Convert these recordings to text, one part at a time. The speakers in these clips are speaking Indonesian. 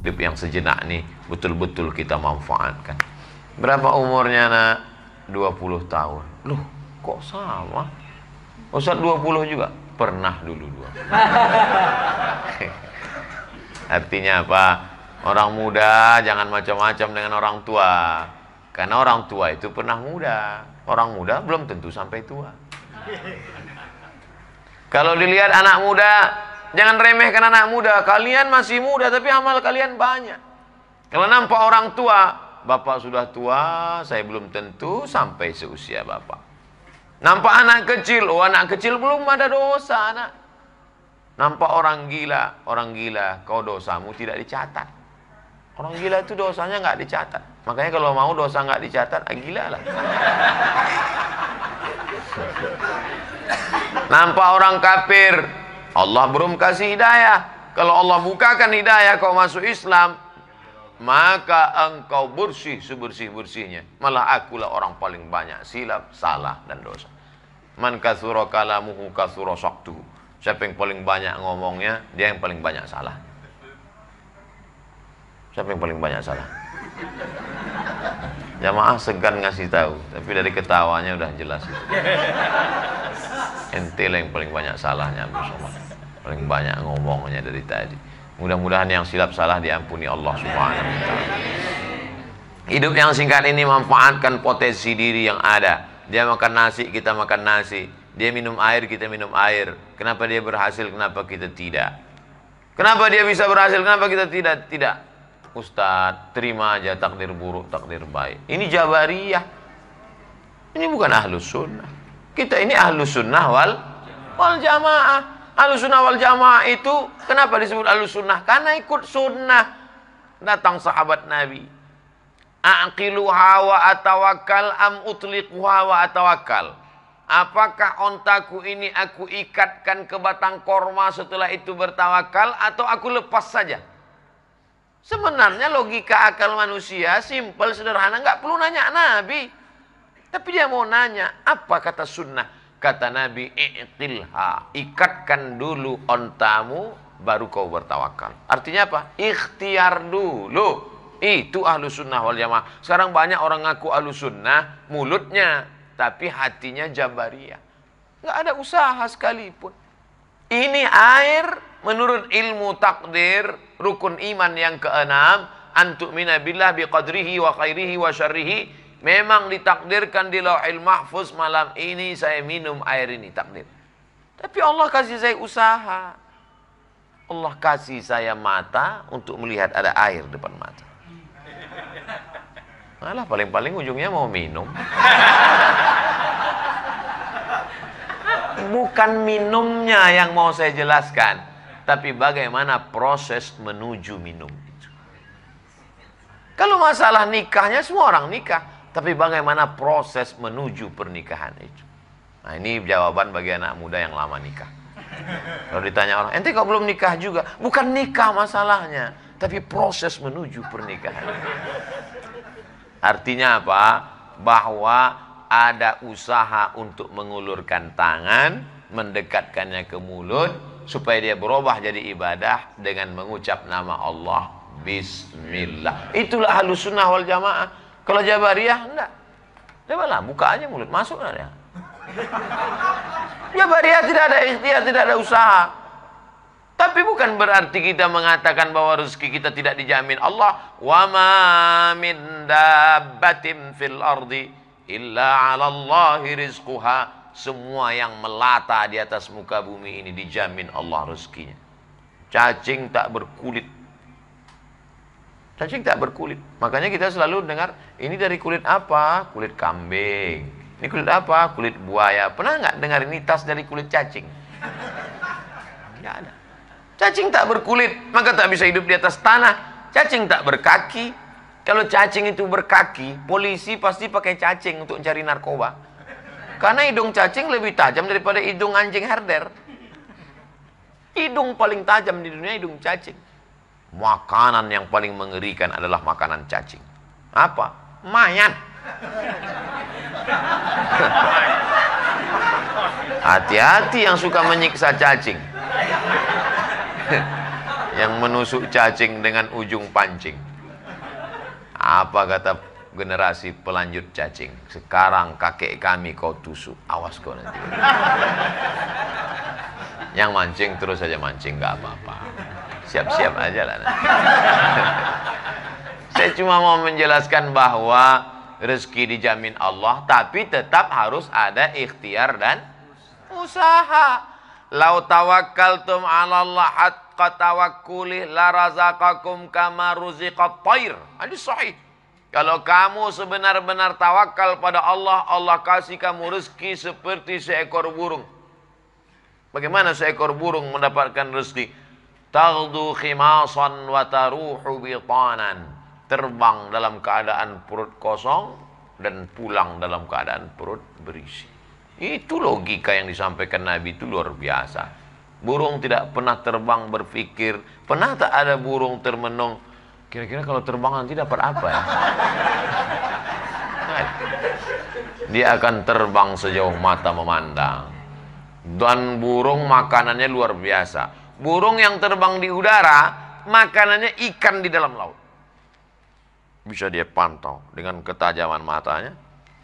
Hidup yang sejenak nih betul-betul kita manfaatkan. Berapa umurnya nak? 20 tahun. Loh, kok sama? Ustaz 20 juga? Pernah dulu 20. Artinya apa? Orang muda jangan macam-macam dengan orang tua. Karena orang tua itu pernah muda. Orang muda belum tentu sampai tua. Kalau dilihat anak muda, jangan remehkan anak muda. Kalian masih muda tapi amal kalian banyak. Kalau nampak orang tua, bapak sudah tua, saya belum tentu sampai seusia bapak. Nampak anak kecil, oh anak kecil belum ada dosa anak. Nampak orang gila, kau dosamu tidak dicatat. Orang gila itu dosanya nggak dicatat. Makanya kalau mau dosa nggak dicatat, gila lah. Nampak orang kafir, Allah belum kasih hidayah. Kalau Allah bukakan hidayah kau masuk Islam, maka engkau bersih sebersih-bersihnya. Malah akulah orang paling banyak silap, salah dan dosa. Man katsura kalamuhu katsura saktuhu. Siapa yang paling banyak ngomongnya, dia yang paling banyak salah. Siapa yang paling banyak salah? Jamaah segan ngasih tahu, tapi dari ketawanya udah jelas. Ente lah yang paling banyak salahnya, Abu Somad. Paling banyak ngomongnya dari tadi. Mudah-mudahan yang silap salah diampuni Allah Subhanahu wa ta'ala. Hidup yang singkat ini manfaatkan potensi diri yang ada. Dia makan nasi, kita makan nasi. Dia minum air, kita minum air. Kenapa dia berhasil, kenapa kita tidak? Kenapa dia bisa berhasil, kenapa kita tidak? Tidak. Ustadz, terima aja takdir buruk, takdir baik. Ini Jabariyah. Ini bukan Ahlus Sunnah. Kita ini Ahlus Sunnah wal Jamaah. Ahlus Sunnah wal Jamaah itu kenapa disebut Ahlus Sunnah? Karena ikut sunnah. Datang sahabat Nabi. Aqiluha wa atawakkal am utliquha wa atawakkal. Apakah ontaku ini aku ikatkan ke batang korma setelah itu bertawakal atau aku lepas saja? Sebenarnya logika akal manusia simpel, sederhana, nggak perlu nanya Nabi. Tapi dia mau nanya, apa kata sunnah? Kata Nabi, i'tilha, ikatkan dulu ontamu, baru kau bertawakal. Artinya apa? Ikhtiar dulu. Itu Ahlus Sunnah wal Jamaah. Sekarang banyak orang ngaku Ahlus Sunnah, mulutnya, tapi hatinya Jabariyah. Nggak ada usaha sekalipun. Ini air menurut ilmu takdir, rukun iman yang keenam, antu'mina billah biqadrihi wa khairihi wa syarrihi. Memang ditakdirkan di Lauhil Mahfuz malam ini saya minum air ini, takdir. Tapi Allah kasih saya usaha. Allah kasih saya mata untuk melihat ada air depan mata. Malah paling-paling ujungnya mau minum. Bukan minumnya yang mau saya jelaskan, tapi bagaimana proses menuju minum itu. Kalau masalah nikahnya semua orang nikah, tapi bagaimana proses menuju pernikahan itu. Nah, ini jawaban bagi anak muda yang lama nikah. Kalau ditanya orang, ente kok belum nikah juga? Bukan nikah masalahnya, tapi proses menuju pernikahan. Artinya apa? Bahwa ada usaha untuk mengulurkan tangan, mendekatkannya ke mulut, supaya dia berubah jadi ibadah dengan mengucap nama Allah, Bismillah. Itulah Ahlus Sunnah wal Jamaah. Kalau Jabariyah, enggak. Cobalah, buka aja mulut, masuk lah dia. Jabariyah tidak ada ikhtiar, tidak ada usaha. Tapi bukan berarti kita mengatakan bahwa rezeki kita tidak dijamin Allah. Wa ma min dabbatin fil ardi illa 'ala Allahi rizquha. Semua yang melata di atas muka bumi ini dijamin Allah rezekinya. Cacing tak berkulit. Cacing tak berkulit. Makanya kita selalu dengar, ini dari kulit apa? Kulit kambing. Ini kulit apa? Kulit buaya. Pernah nggak dengar ini tas dari kulit cacing? Nggak ada. Cacing tak berkulit, maka tak bisa hidup di atas tanah. Cacing tak berkaki. Kalau cacing itu berkaki, polisi pasti pakai cacing untuk mencari narkoba. Karena hidung cacing lebih tajam daripada hidung anjing herder. Hidung paling tajam di dunia hidung cacing. Makanan yang paling mengerikan adalah makanan cacing. Apa? Mayat. Hati-hati yang suka menyiksa cacing. yang menusuk cacing dengan ujung pancing. Apa kata generasi pelanjut cacing? Sekarang kakek kami kau tusuk, awas kau nanti. Yang mancing terus saja mancing, nggak apa-apa. Siap-siap aja lah nanti. Saya cuma mau menjelaskan bahwa rezeki dijamin Allah, tapi tetap harus ada ikhtiar dan usaha. Lau tawakkaltum 'ala Allah haqqa tawakkulih la razaqakum kama ruziqat thair. Hadis sahih. Kalau kamu sebenar-benar tawakal pada Allah, Allah kasih kamu rezeki seperti seekor burung. Bagaimana seekor burung mendapatkan rezeki? Taghdu khimasan wa taruhu bitanan. Terbang dalam keadaan perut kosong dan pulang dalam keadaan perut berisi. Itu logika yang disampaikan Nabi, itu luar biasa. Burung tidak pernah terbang berpikir, pernah tak ada burung termenung, kira-kira kalau terbang nanti dapat apa ya? Dia akan terbang sejauh mata memandang. Dan burung makanannya luar biasa. Burung yang terbang di udara, makanannya ikan di dalam laut. Bisa dia pantau dengan ketajaman matanya,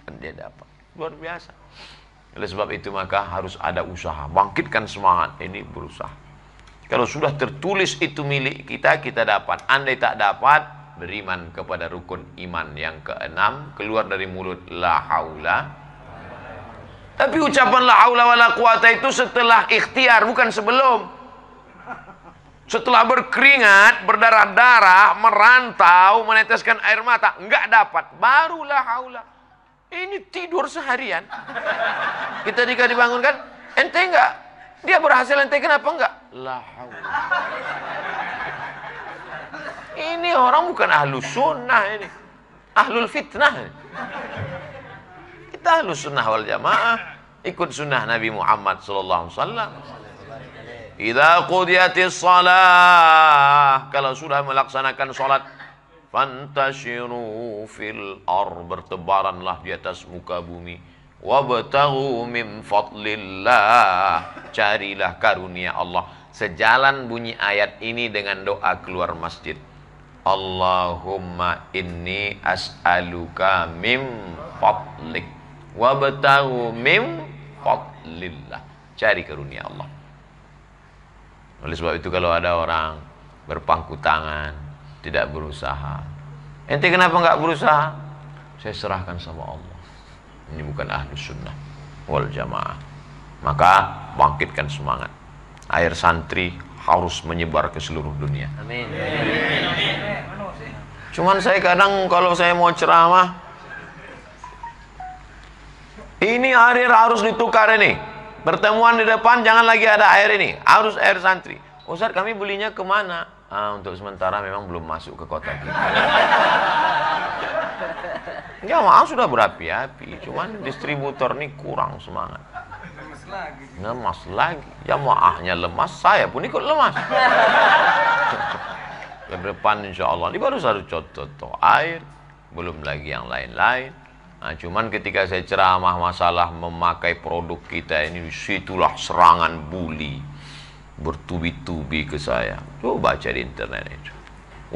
dan dia dapat. Luar biasa. Oleh sebab itu maka harus ada usaha. Bangkitkan semangat, ini berusaha. Kalau sudah tertulis itu milik kita, kita dapat. Andai tak dapat, beriman kepada rukun iman yang keenam, keluar dari mulut la haula. Tapi ucapan la haula wala quwata itu setelah ikhtiar, bukan sebelum. Setelah berkeringat, berdarah-darah, merantau, meneteskan air mata, enggak dapat, baru la haula. Ini tidur seharian. Kita jika dibangunkan, ente enggak? Dia berhasil, ente kenapa enggak? La haula. Ini orang bukan ahlus sunnah ini. Ahlul fitnah. Kita ahlus sunnah wal jamaah. Ikut sunnah Nabi Muhammad SAW. Idza qudiyatis shalah, kalau sudah melaksanakan salat, fantashiru fil ard, bertebaranlah di atas muka bumi, wabtaghu min fadlillah, carilah karunia Allah. Sejalan bunyi ayat ini dengan doa keluar masjid. Allahumma inni as'aluka min fadlik wabtaghu min fadlillah, cari karunia Allah. Oleh sebab itu kalau ada orang berpangku tangan, tidak berusaha, ente kenapa enggak berusaha? Saya serahkan sama Allah. Ini bukan ahlus sunnah wal jamaah. Maka bangkitkan semangat. Air santri harus menyebar ke seluruh dunia. Amin. Cuman saya kadang kalau saya mau ceramah, ini air harus ditukar ini. Pertemuan di depan jangan lagi ada air ini, harus air santri. Ustaz, kami belinya kemana? Untuk sementara memang belum masuk ke kota kita. Jamaah sudah berapi-api, cuman distributor ini kurang semangat. Lemas lagi. Jamaahnya lemas, saya pun ikut lemas. Ke depan insya Allah, ini baru satu contoh air, belum lagi yang lain-lain. Nah, cuman ketika saya ceramah masalah memakai produk kita ini, disitulah serangan bully bertubi-tubi ke saya. Coba baca di internet itu.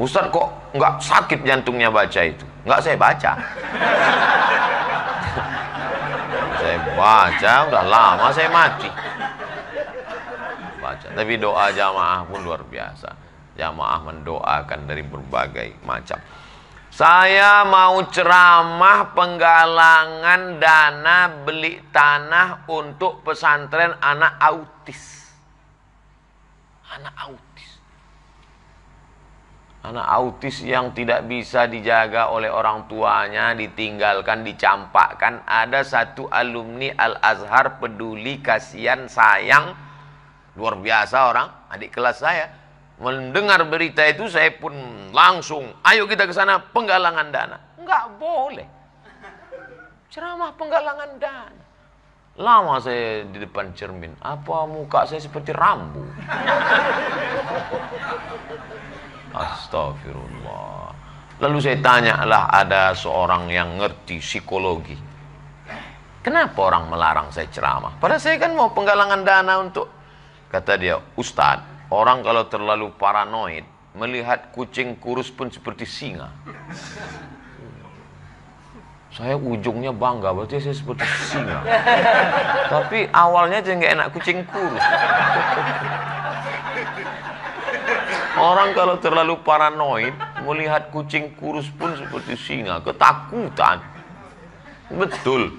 Ustaz, kok nggak sakit jantungnya baca itu? Nggak, saya baca. Saya baca, udah lama saya mati. Baca. Tapi doa jamaah pun luar biasa. Jamaah mendoakan dari berbagai macam. Saya mau ceramah penggalangan dana beli tanah untuk pesantren anak autis. Anak autis. Anak autis yang tidak bisa dijaga oleh orang tuanya, ditinggalkan, dicampakkan. Ada satu alumni Al-Azhar peduli, kasihan, sayang. Luar biasa orang, adik kelas saya. Mendengar berita itu saya pun langsung, ayo kita ke sana penggalangan dana. Enggak boleh. Ceramah penggalangan dana. Lama saya di depan cermin, apa muka saya seperti rambu? Astagfirullah. Lalu saya tanyalah, ada seorang yang ngerti psikologi. Kenapa orang melarang saya ceramah? Padahal saya kan mau penggalangan dana untuk, kata dia, Ustadz, Orang kalau terlalu paranoid, melihat kucing kurus pun seperti singa. Saya ujungnya bangga, berarti saya seperti singa. Tapi awalnya aja nggak enak kucing kurus. Orang kalau terlalu paranoid, melihat kucing kurus pun seperti singa, ketakutan. Betul.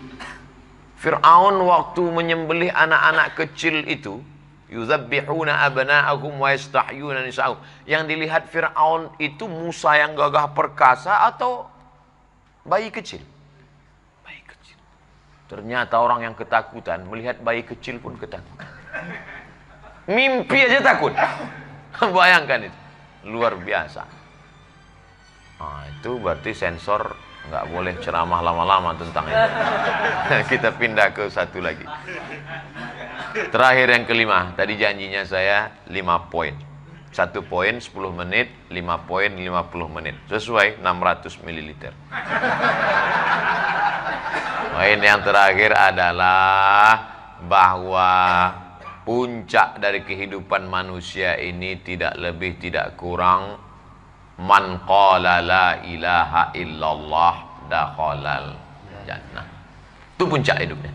Fir'aun waktu menyembelih anak-anak kecil itu, yuzabbihuna abna'ahum wa yastahyuna nisa'ahum. Yang dilihat Fir'aun itu Musa yang gagah perkasa atau bayi kecil? Bayi kecil. Ternyata orang yang ketakutan melihat bayi kecil pun ketakutan. Mimpi aja takut. Bayangkan itu, luar biasa. Nah, itu berarti sensor nggak boleh ceramah lama-lama tentang itu. Kita pindah ke satu lagi. Terakhir yang kelima, tadi janjinya saya 5 poin. 1 poin 10 menit, 5 poin 50 menit. Sesuai 600 ml. Poin yang terakhir adalah bahwa puncak dari kehidupan manusia ini tidak lebih tidak kurang man qala la ilaha illallah dakhalal jannah. Itu puncak hidupnya.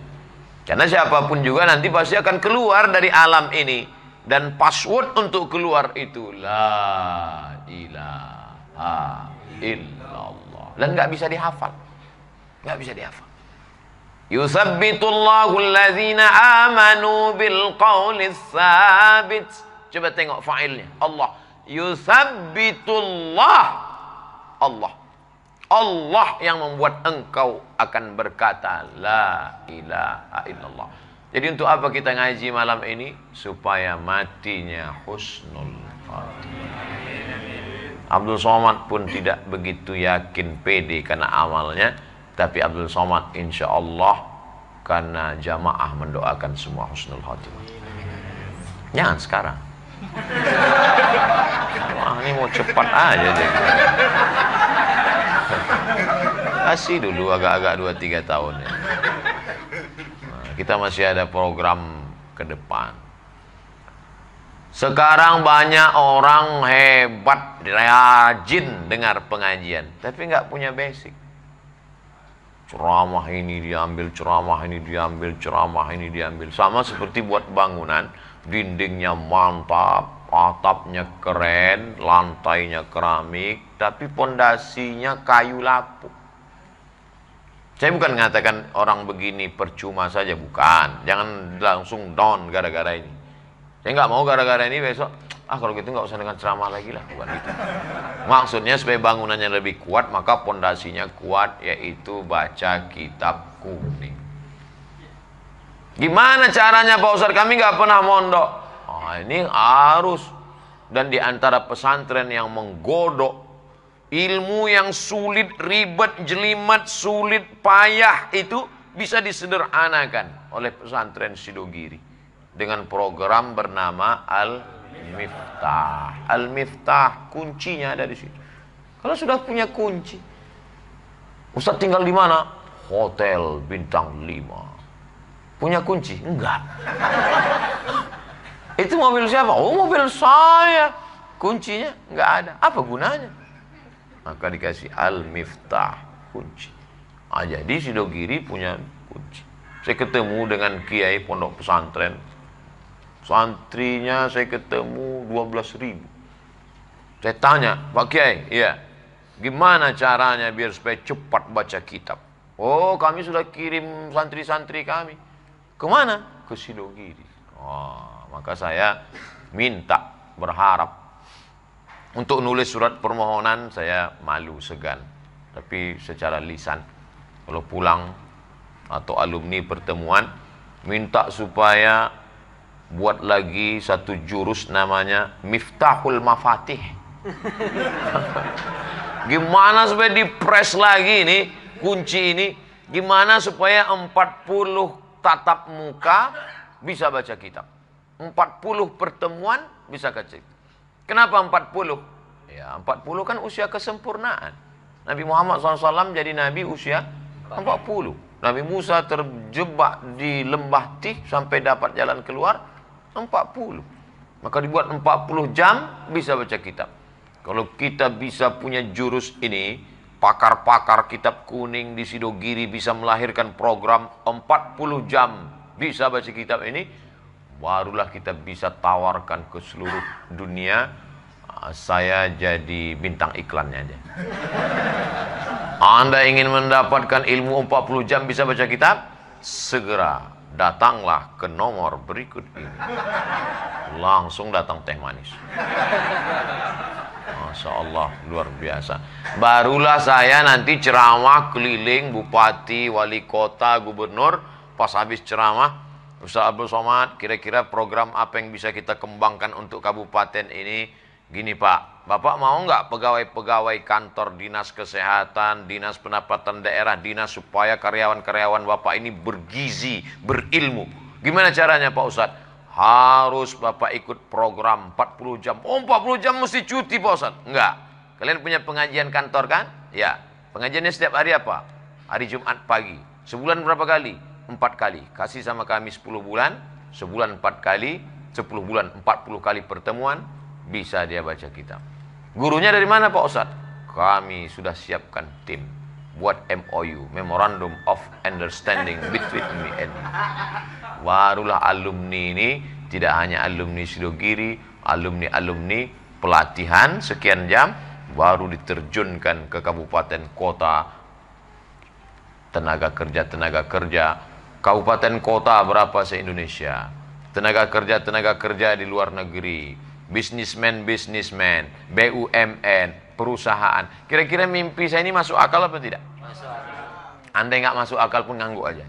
Karena siapapun juga nanti pasti akan keluar dari alam ini, dan password untuk keluar itu la ilaha illallah, dan nggak bisa dihafal, nggak bisa dihafal. Yusabbitullahu allazina amanu bil qawli tsabit. Coba tengok fa'ilnya. Allah. Yusabbitullah. Allah. Allah yang membuat engkau akan berkata la ilaha illallah. Jadi untuk apa kita ngaji malam ini? Supaya matinya husnul khatimah. Abdul Somad pun tidak begitu yakin pede karena amalnya. Tapi Abdul Somad insya Allah karena jamaah mendoakan semua husnul khatimah. Jangan sekarang. Wah, ini mau cepat aja jadi. Kasih dulu agak-agak 2-3 tahun ya. Nah, kita masih ada program ke depan. Sekarang banyak orang hebat, rajin dengar pengajian, tapi nggak punya basic. Ceramah ini diambil, ceramah ini diambil, ceramah ini diambil. Sama seperti buat bangunan, dindingnya mantap, atapnya keren, lantainya keramik, tapi pondasinya kayu lapuk. Saya bukan mengatakan orang begini percuma saja, bukan. Jangan langsung down gara-gara ini. Saya nggak mau gara-gara ini besok, kalau gitu nggak usah dengan ceramah lagi lah, bukan gitu. Maksudnya supaya bangunannya lebih kuat, maka pondasinya kuat, yaitu baca kitab kuning. Gimana caranya Pak Ustadz? Kami nggak pernah mondok. Ini harus. Dan di antara pesantren yang menggodok ilmu yang sulit, ribet, jelimet, sulit, payah itu bisa disederhanakan oleh pesantren Sidogiri dengan program bernama Al-Miftah. Al-Miftah, kuncinya ada di situ. Kalau sudah punya kunci, Ustadz tinggal di mana? Hotel bintang 5. Punya kunci? Enggak. Itu mobil siapa? Oh, mobil saya. Kuncinya enggak ada. Apa gunanya? Maka dikasih Al-Miftah, kunci. Jadi Sidogiri punya kunci. Saya ketemu dengan kiai pondok pesantren. Santrinya saya ketemu 12.000. Saya tanya, Pak Kiai, iya, gimana caranya biar supaya cepat baca kitab? Oh, kami sudah kirim santri-santri kami. Kemana? Ke Sidogiri. Maka saya minta, berharap. Untuk nulis surat permohonan saya malu, segan. Tapi secara lisan, kalau pulang atau alumni pertemuan, minta supaya buat lagi satu jurus namanya Miftahul Mafatih. Gimana supaya dipres lagi nih kunci ini? Gimana supaya 40 tatap muka bisa baca kitab? 40 pertemuan bisa baca. Kenapa 40? Ya, 40 kan usia kesempurnaan. Nabi Muhammad SAW jadi nabi usia 40. Nabi Musa terjebak di lembah Tih sampai dapat jalan keluar 40. Maka dibuat 40 jam bisa baca kitab. Kalau kita bisa punya jurus ini, pakar-pakar kitab kuning di Sidogiri bisa melahirkan program 40 jam bisa baca kitab ini, barulah kita bisa tawarkan ke seluruh dunia. Saya jadi bintang iklannya aja. Anda ingin mendapatkan ilmu 40 jam bisa baca kitab? Segera datanglah ke nomor berikut ini. Langsung datang teh manis. Masya Allah, luar biasa. Barulah saya nanti ceramah keliling bupati, wali kota, gubernur. Pas habis ceramah, Ustaz Abdul Somad, kira-kira program apa yang bisa kita kembangkan untuk kabupaten ini? Gini Pak, Bapak mau nggak pegawai-pegawai kantor dinas kesehatan, dinas pendapatan daerah, dinas, supaya karyawan-karyawan Bapak ini bergizi, berilmu. Gimana caranya Pak Ustadz? Harus Bapak ikut program 40 jam. Oh 40 jam mesti cuti Pak Ustadz? Enggak. Kalian punya pengajian kantor kan? Ya. Pengajiannya setiap hari apa? Hari Jumat pagi. Sebulan berapa kali? 4 kali. Kasih sama kami 10 bulan. Sebulan 4 kali. 10 bulan 40 kali pertemuan. Bisa dia baca kitab. Gurunya dari mana Pak Ustadz? Kami sudah siapkan tim. Buat MOU, Memorandum of Understanding between me and you. Barulah alumni ini, tidak hanya alumni Sidogiri, alumni-alumni pelatihan sekian jam, baru diterjunkan ke kabupaten kota, tenaga kerja, kabupaten kota berapa se-Indonesia, tenaga kerja di luar negeri, bisnismen, BUMN, perusahaan. Kira-kira mimpi saya ini masuk akal apa tidak? Masuk akal. Andai nggak masuk akal pun ngangguk aja.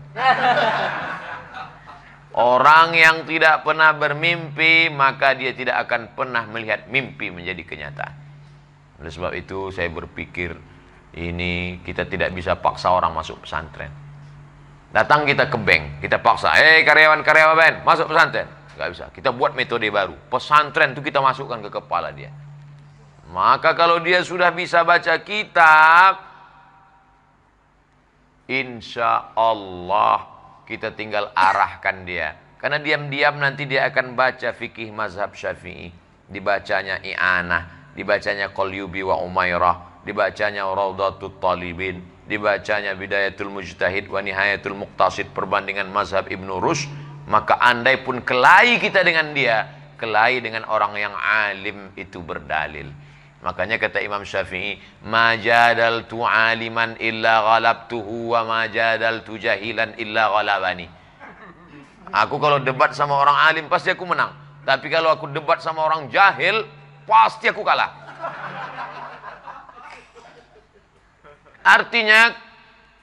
Orang yang tidak pernah bermimpi, maka dia tidak akan pernah melihat mimpi menjadi kenyataan. Oleh sebab itu saya berpikir, ini kita tidak bisa paksa orang masuk pesantren. Datang kita ke bank, kita paksa, karyawan-karyawan bank masuk pesantren. Nggak bisa, kita buat metode baru. Pesantren itu kita masukkan ke kepala dia. Maka kalau dia sudah bisa baca kitab, insya Allah kita tinggal arahkan dia. Karena diam-diam nanti dia akan baca fikih mazhab Syafi'i. Dibacanya I'anah, dibacanya Qalyubi wa Umairah, dibacanya Raudatul Talibin, dibacanya Bidayatul Mujtahid wa Nihayatul Muqtasid, perbandingan mazhab Ibnu Rushd. Maka andai pun kelahi kita dengan dia, kelahi dengan orang yang alim itu berdalil. Makanya kata Imam Syafi'i, ma jadaltu aliman illa ghalabtuhu wa ma jadaltu jahilan illa ghalabani. Aku kalau debat sama orang alim pasti aku menang. Tapi kalau aku debat sama orang jahil, pasti aku kalah. Artinya,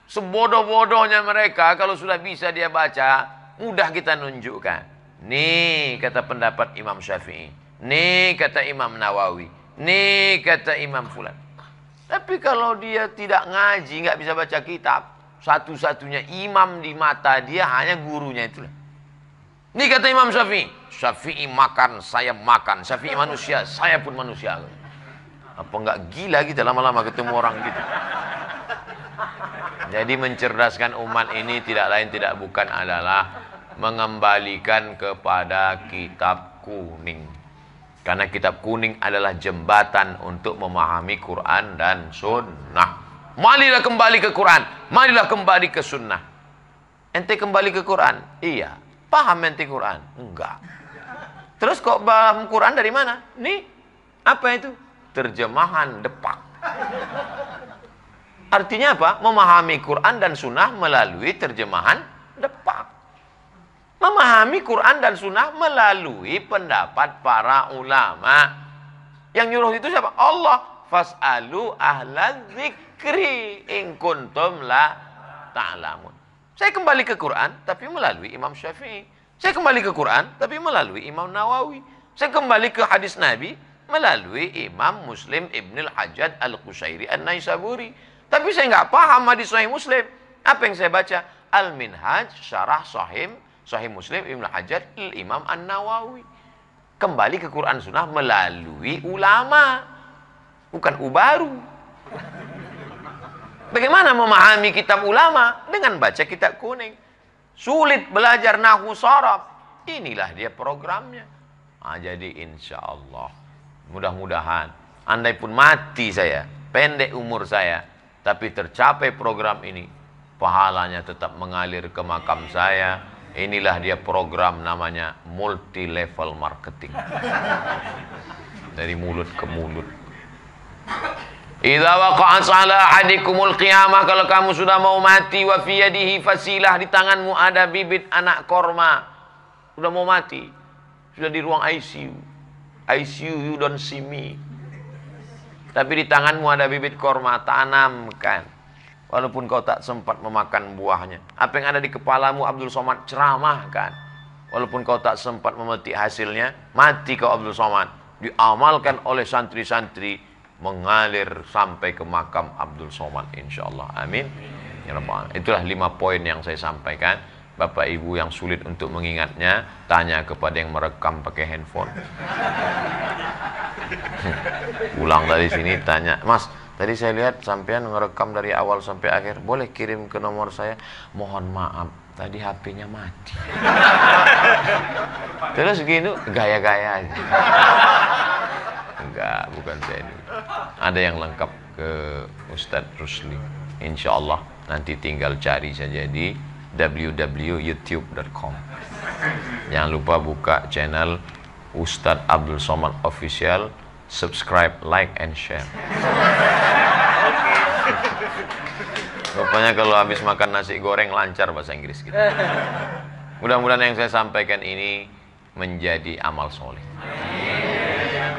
sebodoh-bodohnya mereka, kalau sudah bisa dia baca, mudah kita nunjukkan. Nih kata pendapat Imam Syafi'i. Nih kata Imam Nawawi. Nih kata Imam Fulan. Tapi kalau dia tidak ngaji, nggak bisa baca kitab, satu-satunya imam di mata dia hanya gurunya itulah. Nih kata Imam Syafi'i. Syafi'i makan, saya makan. Syafi'i manusia, saya pun manusia. Apa nggak gila kita lama-lama ketemu orang gitu? Jadi mencerdaskan umat ini tidak lain tidak bukan adalah mengembalikan kepada kitab kuning. Karena kitab kuning adalah jembatan untuk memahami Quran dan Sunnah. Marilah kembali ke Quran, marilah kembali ke Sunnah. Ente kembali ke Quran? Iya. Paham ente Quran? Enggak. Terus kok paham Quran dari mana? Nih, apa itu? Terjemahan Depak. Artinya apa? Memahami Quran dan Sunnah melalui terjemahan Depak. Memahami Quran dan Sunnah melalui pendapat para ulama. Yang nyuruh itu siapa? Allah. Fas'alu ahla dzikri in kuntum la ta'lamun. Saya kembali ke Quran tapi melalui Imam Syafi'i. Saya kembali ke Quran tapi melalui Imam Nawawi. Saya kembali ke hadis Nabi melalui Imam Muslim Ibnul Hajjaj Al-Qushairi An-Naisaburi. Tapi saya nggak paham hadis Sahih Muslim. Apa yang saya baca? Al-Minhaj Syarah Sahih Muslim Ibnu Hajar Imam An-Nawawi. Kembali ke Quran Sunnah melalui ulama, bukan ubaru. Bagaimana memahami kitab ulama? Dengan baca kitab kuning. Sulit belajar nahwu sharaf. Inilah dia programnya. Jadi insya Allah mudah-mudahan andai pun mati saya, pendek umur saya, tapi tercapai program ini, pahalanya tetap mengalir ke makam saya. Inilah dia program namanya multi level marketing. Dari mulut ke mulut. Idza waqa'at 'ala ahadikumul qiyamah, kalau kamu sudah mau mati, wa fi yadihi fasilah, di tanganmu ada bibit anak korma. Sudah mau mati. Sudah di ruang ICU. ICU, you don't see me. Tapi di tanganmu ada bibit korma, tanamkan. Walaupun kau tak sempat memakan buahnya. Apa yang ada di kepalamu, Abdul Somad, ceramahkan. Walaupun kau tak sempat memetik hasilnya, mati kau Abdul Somad. Diamalkan oleh santri-santri, mengalir sampai ke makam Abdul Somad, insyaallah. Amin. Ya Rabbal Alamin. Itulah 5 poin yang saya sampaikan. Bapak Ibu yang sulit untuk mengingatnya, tanya kepada yang merekam pakai handphone. Pulang dari sini tanya, Mas, tadi saya lihat sampean ngerekam dari awal sampai akhir, boleh kirim ke nomor saya? Mohon maaf, tadi HP-nya mati. Terus gitu, gaya-gaya aja. Enggak, bukan saya ini. Ada yang lengkap ke Ustadz Rusli. Insya Allah nanti tinggal cari saja di www.youtube.com. Jangan lupa buka channel Ustadz Abdul Somad Official, subscribe, like, and share. Rupanya kalau habis makan nasi goreng lancar bahasa Inggris gitu. Mudah-mudahan yang saya sampaikan ini menjadi amal soleh.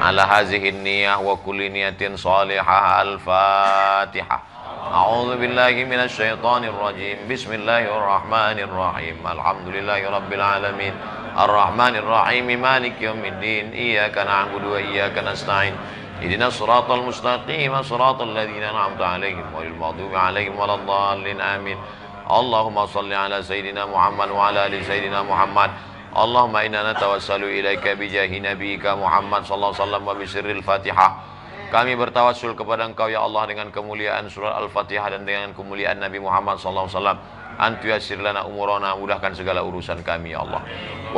Ala hazihin niyah wa kulli niyatin salihah. Al-Fatihah. A'udzu billahi minasy syaithanir rajim. Bismillahirrahmanirrahim. Alhamdulillahi rabbil alamin. Ar-Rahmanir Rahim. Maliki yaumiddin. Iyyaka na'budu wa iyyaka nasta'in. Ihdinas siratal mustaqim. Shiratal ladzina an'amta 'alaihim ghairil maghdubi 'alaihim waladdallin. Amin. Allahumma shalli ala sayidina Muhammad wa ala ali sayidina Muhammad. Allahumma inna natawassalu ilaika bijahi nabiyyika Muhammad sallallahu alaihi wasallam wa bi sirril Fatihah. Kami bertawassul kepada Engkau ya Allah dengan kemuliaan surah Al-Fatihah dan dengan kemuliaan Nabi Muhammad sallallahu alaihi wasallam. Antu yassir lana umurana, mudahkan segala urusan kami ya Allah.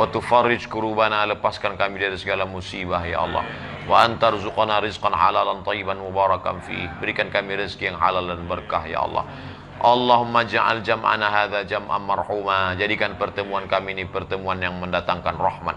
Wa tufarrij kurubana, lepaskan kami dari segala musibah ya Allah. Wa antarzuqana rizqan halalan thayyiban mubarakan fihi, berikan kami rezeki yang halal dan berkah ya Allah. Allahumma ja'al jam'ana hadza jam'an marhuma, jadikan pertemuan kami ini pertemuan yang mendatangkan rahmat.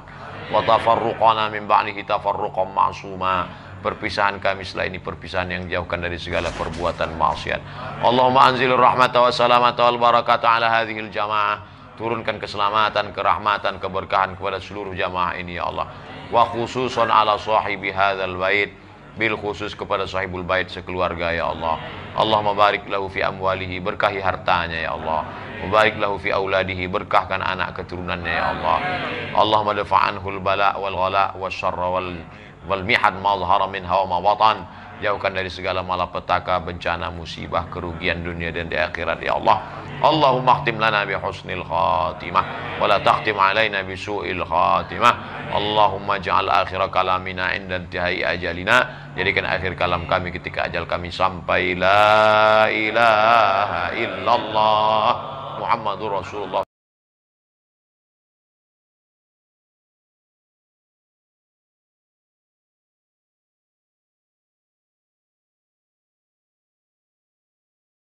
Wa tafarruqana min ba'dihi tafarruqan ma'suma, perpisahan kami setelah ini perpisahan yang jauhkan dari segala perbuatan maksiat. Allahumma anzilur rahmata wa salamata wal barakata ala hadhil jamaah, turunkan keselamatan, kerahmatan, keberkahan kepada seluruh jamaah ini ya Allah. Wa khususan ala sahibi hadzal bait, bil khusus kepada sahibul bait sekeluarga ya Allah. Allahumma barik lahu fi amwalihi, berkahi hartanya ya Allah. Mubarik lahu fi auladihi, berkahkan anak keturunannya ya Allah. Allahumma dafa'anhul bala wal ghala wasyarra wal mihad ma dhahara minha wa ma batan, jauhkan dari segala malapetaka, bencana, musibah, kerugian dunia dan di akhirat ya Allah. Allahumma khtim lana bi husnil khatimah wa la takhtim alaina bi su'il khatimah. Allahumma ja'al akhir kalamina inda intihai ajalina, jadikan akhir kalam kami ketika ajal kami sampai la ilaha illallah Muhammadur Rasulullah.